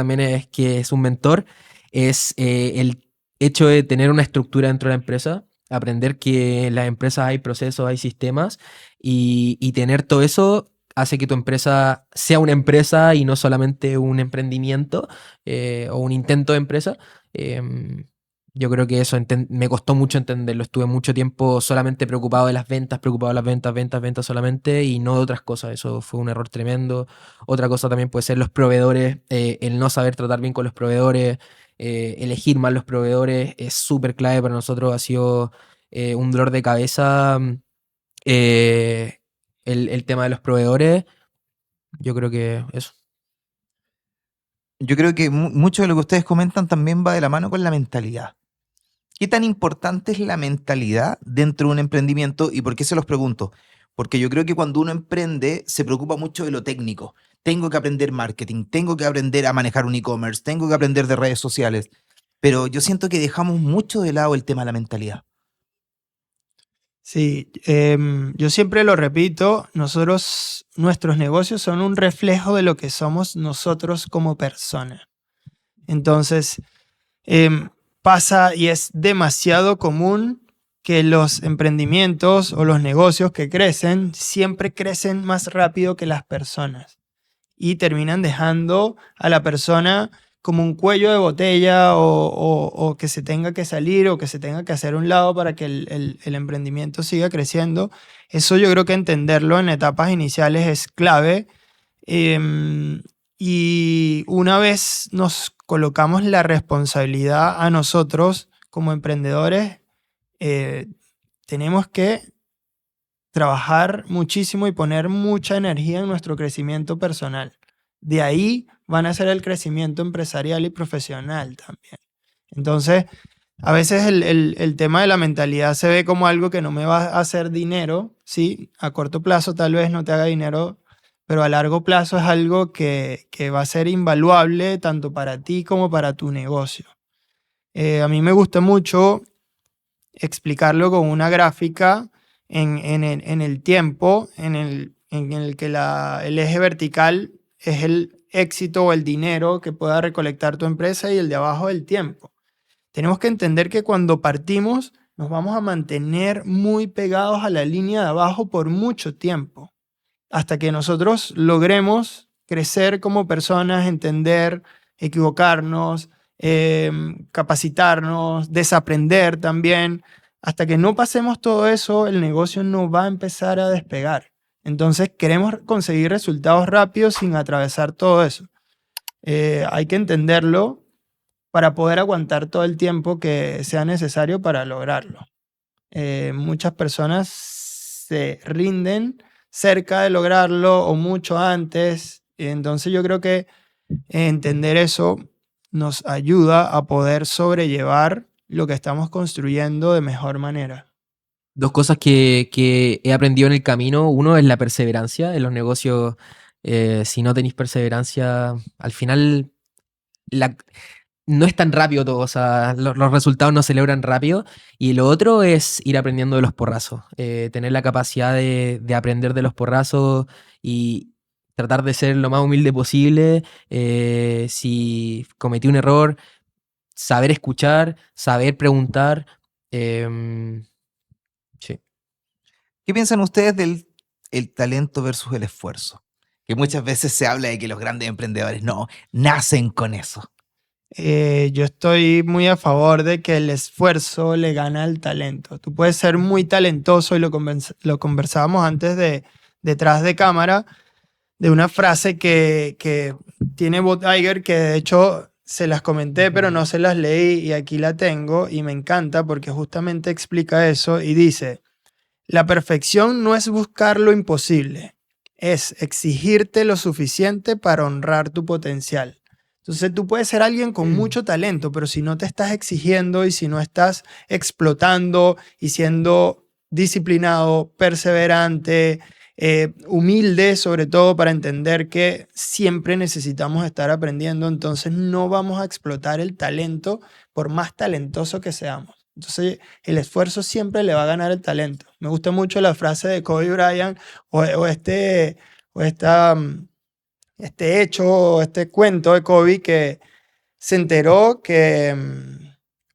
que es un mentor, es el hecho de tener una estructura dentro de la empresa, aprender que en las empresas hay procesos, hay sistemas, y tener todo eso hace que tu empresa sea una empresa y no solamente un emprendimiento o un intento de empresa. Yo creo que eso me costó mucho entenderlo. Estuve mucho tiempo solamente preocupado de las ventas, preocupado de las ventas, ventas, ventas solamente y no de otras cosas. Eso fue un error tremendo. Otra cosa también puede ser los proveedores, el no saber tratar bien con los proveedores, elegir mal los proveedores es súper clave para nosotros. Ha sido un dolor de cabeza eh, el tema de los proveedores. Yo creo que eso.
Yo creo que mucho de lo que ustedes comentan también va de la mano con la mentalidad. ¿Qué tan importante es la mentalidad dentro de un emprendimiento? ¿Y por qué se los pregunto? Porque yo creo que cuando uno emprende se preocupa mucho de lo técnico. Tengo que aprender marketing, tengo que aprender a manejar un e-commerce, tengo que aprender de redes sociales. Pero yo siento que dejamos mucho de lado el tema de la mentalidad.
Sí, yo siempre lo repito, nuestros negocios son un reflejo de lo que somos nosotros como personas. Entonces, pasa y es demasiado común que los emprendimientos o los negocios que crecen siempre crecen más rápido que las personas y terminan dejando a la persona como un cuello de botella o que se tenga que salir o que se tenga que hacer a un lado para que el emprendimiento siga creciendo. Eso yo creo que entenderlo en etapas iniciales es clave. Y una vez nos colocamos la responsabilidad a nosotros como emprendedores, tenemos que trabajar muchísimo y poner mucha energía en nuestro crecimiento personal. De ahí van a ser el crecimiento empresarial y profesional también. Entonces, a veces el tema de la mentalidad se ve como algo que no me va a hacer dinero, ¿sí? A corto plazo tal vez no te haga dinero, pero a largo plazo es algo que va a ser invaluable tanto para ti como para tu negocio. A mí me gusta mucho explicarlo con una gráfica en el tiempo, en el que el eje vertical es el éxito o el dinero que pueda recolectar tu empresa y el de abajo el tiempo. Tenemos que entender que cuando partimos nos vamos a mantener muy pegados a la línea de abajo por mucho tiempo, hasta que nosotros logremos crecer como personas, entender, equivocarnos, capacitarnos, desaprender también. Hasta que no pasemos todo eso, el negocio no va a empezar a despegar. Entonces queremos conseguir resultados rápidos sin atravesar todo eso. Hay que entenderlo para poder aguantar todo el tiempo que sea necesario para lograrlo. Muchas personas se rinden cerca de lograrlo o mucho antes. Entonces yo creo que entender eso nos ayuda a poder sobrellevar lo que estamos construyendo de mejor manera.
Dos cosas que he aprendido en el camino. Uno es la perseverancia. En los negocios, si no tenéis perseverancia, al final no es tan rápido todo. O sea, los resultados no se logran rápido. Y lo otro es ir aprendiendo de los porrazos. Tener la capacidad de aprender de los porrazos y tratar de ser lo más humilde posible. Si cometí un error, saber escuchar, saber preguntar. Sí.
¿Qué piensan ustedes del el talento versus el esfuerzo? Que muchas veces se habla de que los grandes emprendedores no nacen con eso.
Yo estoy muy a favor de que el esfuerzo le gana al talento. Tú puedes ser muy talentoso y lo conversábamos antes detrás de cámara, de una frase que tiene Bob Iger, que de hecho se las comenté, pero no se las leí y aquí la tengo y me encanta porque justamente explica eso y dice: la perfección no es buscar lo imposible, es exigirte lo suficiente para honrar tu potencial. Entonces tú puedes ser alguien con mucho talento, pero si no te estás exigiendo y si no estás explotando y siendo disciplinado, perseverante, humilde sobre todo para entender que siempre necesitamos estar aprendiendo, entonces no vamos a explotar el talento por más talentoso que seamos. Entonces el esfuerzo siempre le va a ganar el talento. Me gusta mucho la frase de Kobe Bryant este hecho, este cuento de Kobe, que se enteró que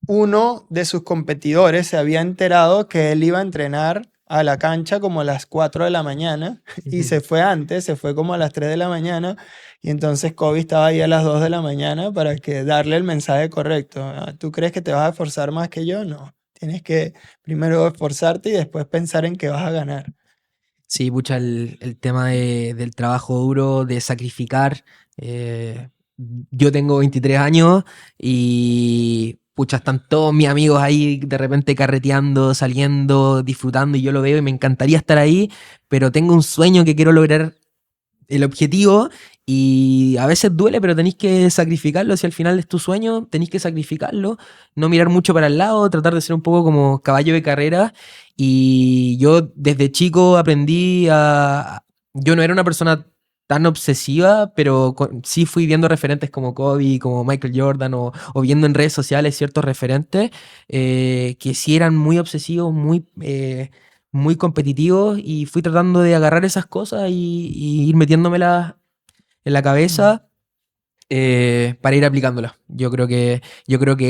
uno de sus competidores se había enterado que él iba a entrenar a la cancha como a las 4 de la mañana y se fue antes, se fue como a las 3 de la mañana y entonces Kobe estaba ahí a las 2 de la mañana para que darle el mensaje correcto. ¿Tú crees que te vas a esforzar más que yo? No. Tienes que primero esforzarte y después pensar en que vas a ganar.
Sí, pucha, el tema del trabajo duro, de sacrificar. Yo tengo 23 años y pucha, están todos mis amigos ahí de repente carreteando, saliendo, disfrutando y yo lo veo y me encantaría estar ahí, pero tengo un sueño que quiero lograr el objetivo y a veces duele, pero tenéis que sacrificarlo. Si al final es tu sueño, tenéis que sacrificarlo, no mirar mucho para el lado, tratar de ser un poco como caballo de carrera. Y yo desde chico aprendí a... Yo no era una persona tan obsesiva, pero sí fui viendo referentes como Kobe, como Michael Jordan o viendo en redes sociales ciertos referentes que sí eran muy obsesivos, muy competitivos y fui tratando de agarrar esas cosas y ir metiéndomelas en la cabeza para ir aplicándolas. Yo creo que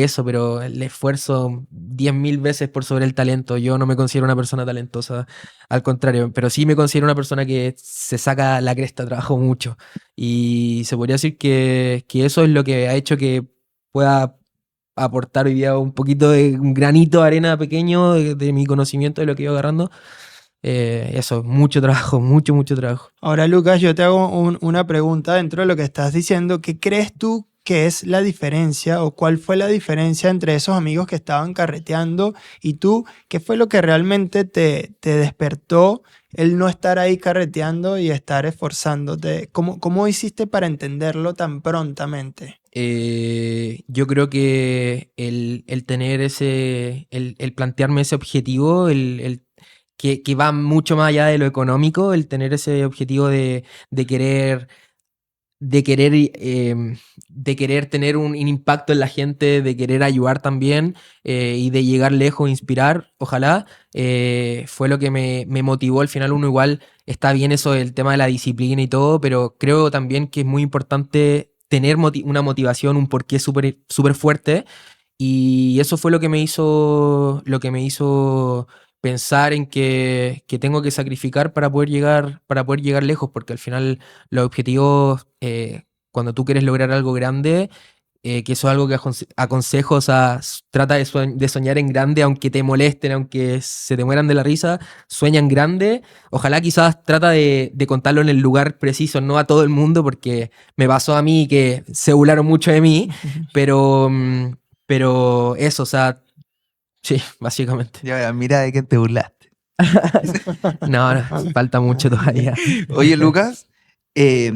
eso, pero el esfuerzo 10.000 veces por sobre el talento. Yo no me considero una persona talentosa, al contrario, pero sí me considero una persona que se saca la cresta, trabajo mucho. Y se podría decir que eso es lo que ha hecho que pueda aportar hoy día un poquito de un granito de arena pequeño de mi conocimiento de lo que iba agarrando. Eso, mucho trabajo, mucho trabajo.
Ahora, Lucas, yo te hago una pregunta dentro de lo que estás diciendo. ¿Qué crees tú que es la diferencia o cuál fue la diferencia entre esos amigos que estaban carreteando y tú? ¿Qué fue lo que realmente te despertó el no estar ahí carreteando y estar esforzándote? ¿Cómo hiciste para entenderlo tan prontamente?
Yo creo que el tener el plantearme ese objetivo, que va mucho más allá de lo económico, el tener ese objetivo de querer de querer tener un impacto en la gente, de querer ayudar también y de llegar lejos, inspirar, ojalá, fue lo que me motivó. Al final uno igual está bien eso del tema de la disciplina y todo, pero creo también que es muy importante tener una motivación, un porqué súper súper fuerte y eso fue lo que me hizo pensar en que tengo que sacrificar para poder llegar lejos, porque al final los objetivos, cuando tú quieres lograr algo grande, que eso es algo que aconsejo, o sea, trata de soñar en grande, aunque te molesten, aunque se te mueran de la risa, sueña en grande. Ojalá quizás trata de contarlo en el lugar preciso, no a todo el mundo, porque me pasó a mí que se burlaron mucho de mí, pero, pero eso, o sea, sí, básicamente.
Ya, mira de quién te burlaste.
No, falta mucho todavía.
Oye, Lucas, eh,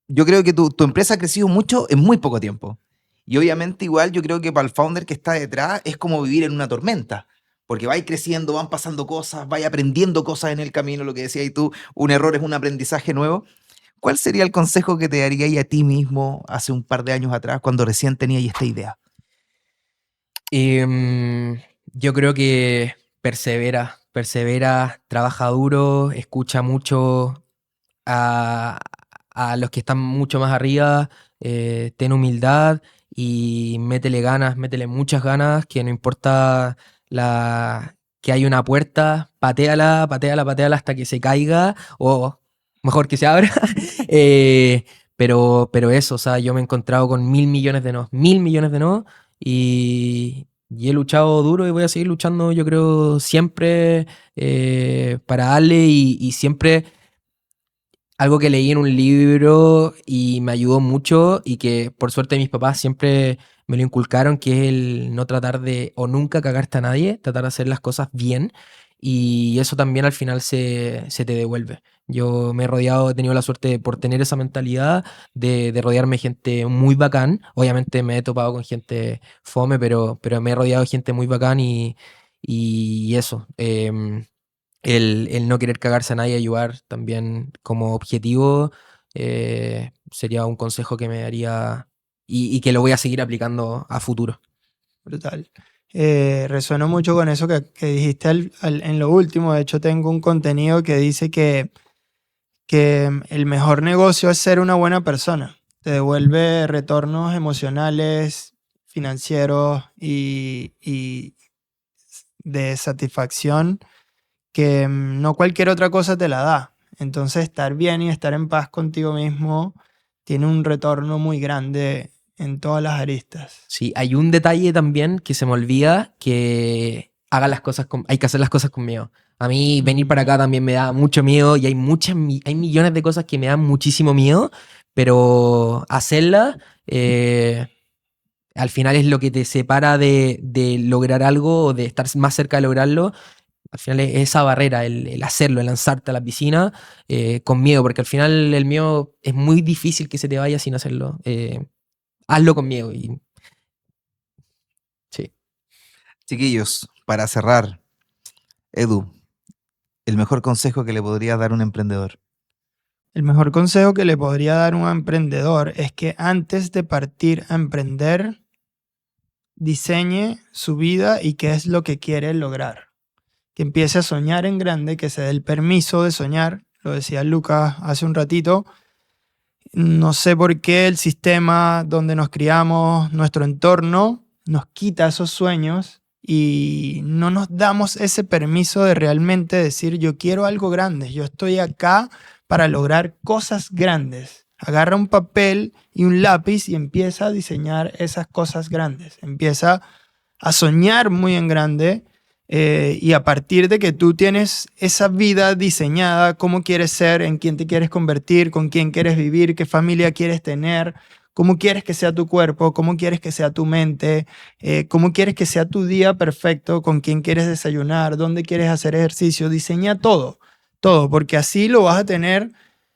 yo creo que tu empresa ha crecido mucho en muy poco tiempo. Y obviamente igual yo creo que para el founder que está detrás es como vivir en una tormenta. Porque vais creciendo, van pasando cosas, vais aprendiendo cosas en el camino, lo que decías tú, un error es un aprendizaje nuevo. ¿Cuál sería el consejo que te darías a ti mismo hace un par de años atrás cuando recién tenías esta idea?
Yo creo que persevera, trabaja duro, escucha mucho a, a los que están mucho más arriba, ten humildad y métele ganas, métele muchas ganas, que no importa que hay una puerta, pateala hasta que se caiga o mejor que se abra. Pero eso, o sea, yo me he encontrado con 1.000 millones de no, 1.000 millones de no y he luchado duro y voy a seguir luchando, yo creo, siempre para darle y siempre algo que leí en un libro y me ayudó mucho y que por suerte mis papás siempre me lo inculcaron, que es el no tratar de o nunca cagarte a nadie, tratar de hacer las cosas bien y eso también al final se te devuelve. Yo me he rodeado, he tenido la suerte por tener esa mentalidad de rodearme de gente muy bacán. Obviamente me he topado con gente fome, pero me he rodeado de gente muy bacán y eso. El no querer cagarse a nadie, ayudar también como objetivo, sería un consejo que me daría y que lo voy a seguir aplicando a futuro.
Brutal. Resueno mucho con eso que dijiste en lo último. De hecho, tengo un contenido que dice que el mejor negocio es ser una buena persona. Te devuelve retornos emocionales, financieros y de satisfacción que no cualquier otra cosa te la da. Entonces, estar bien y estar en paz contigo mismo tiene un retorno muy grande en todas las aristas.
Sí, hay un detalle también que se me olvida, que haga las cosas hay que hacer las cosas con miedo. A mí venir para acá también me da mucho miedo y hay millones de cosas que me dan muchísimo miedo, pero hacerlas al final es lo que te separa de lograr algo o de estar más cerca de lograrlo. Al final es esa barrera, el hacerlo, el lanzarte a la piscina con miedo, porque al final el miedo es muy difícil que se te vaya sin hacerlo. Hazlo con miedo. Y, sí.
Chiquillos, para cerrar, Edu, el mejor consejo que le podría dar a un emprendedor.
El mejor consejo que le podría dar un emprendedor es que antes de partir a emprender, diseñe su vida y qué es lo que quiere lograr. Que empiece a soñar en grande, que se dé el permiso de soñar. Lo decía Lucas hace un ratito. No sé por qué el sistema donde nos criamos, nuestro entorno, nos quita esos sueños y no nos damos ese permiso de realmente decir yo quiero algo grande, yo estoy acá para lograr cosas grandes. Agarra un papel y un lápiz y empieza a diseñar esas cosas grandes. Empieza a soñar muy en grande y a partir de que tú tienes esa vida diseñada, cómo quieres ser, en quién te quieres convertir, con quién quieres vivir, qué familia quieres tener, cómo quieres que sea tu cuerpo, cómo quieres que sea tu mente, cómo quieres que sea tu día perfecto, con quién quieres desayunar, dónde quieres hacer ejercicio. Diseña todo, todo, porque así lo vas a tener,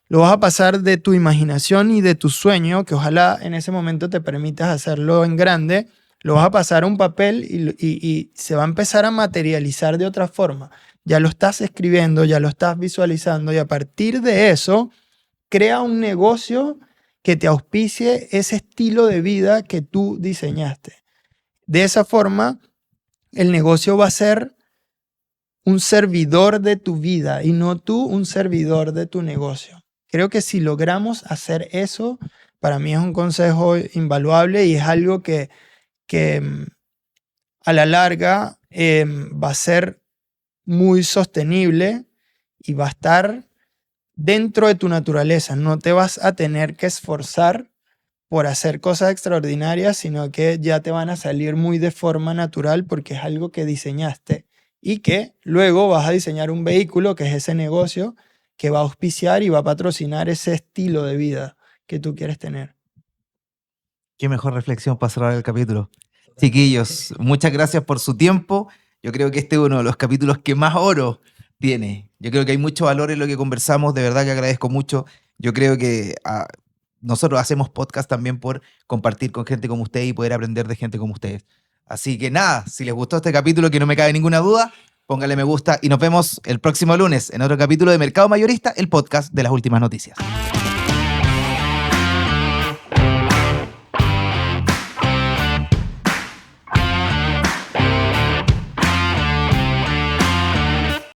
lo vas a pasar de tu imaginación y de tu sueño, que ojalá en ese momento te permitas hacerlo en grande, lo vas a pasar a un papel y se va a empezar a materializar de otra forma. Ya lo estás escribiendo, ya lo estás visualizando y a partir de eso, crea un negocio que te auspicie ese estilo de vida que tú diseñaste. De esa forma, el negocio va a ser un servidor de tu vida y no tú un servidor de tu negocio. Creo que si logramos hacer eso, para mí es un consejo invaluable y es algo que a la larga va a ser muy sostenible y va a estar dentro de tu naturaleza. No te vas a tener que esforzar por hacer cosas extraordinarias, sino que ya te van a salir muy de forma natural porque es algo que diseñaste y que luego vas a diseñar un vehículo, que es ese negocio, que va a auspiciar y va a patrocinar ese estilo de vida que tú quieres tener.
Qué mejor reflexión para cerrar el capítulo. Chiquillos, muchas gracias por su tiempo. Yo creo que este es uno de los capítulos que más oro tiene. Yo creo que hay mucho valor en lo que conversamos. De verdad que agradezco mucho. Yo creo que nosotros hacemos podcast también por compartir con gente como ustedes y poder aprender de gente como ustedes. Así que nada, si les gustó este capítulo, que no me cabe ninguna duda, póngale me gusta y nos vemos el próximo lunes en otro capítulo de Mercado Mayorista, el podcast de las últimas noticias.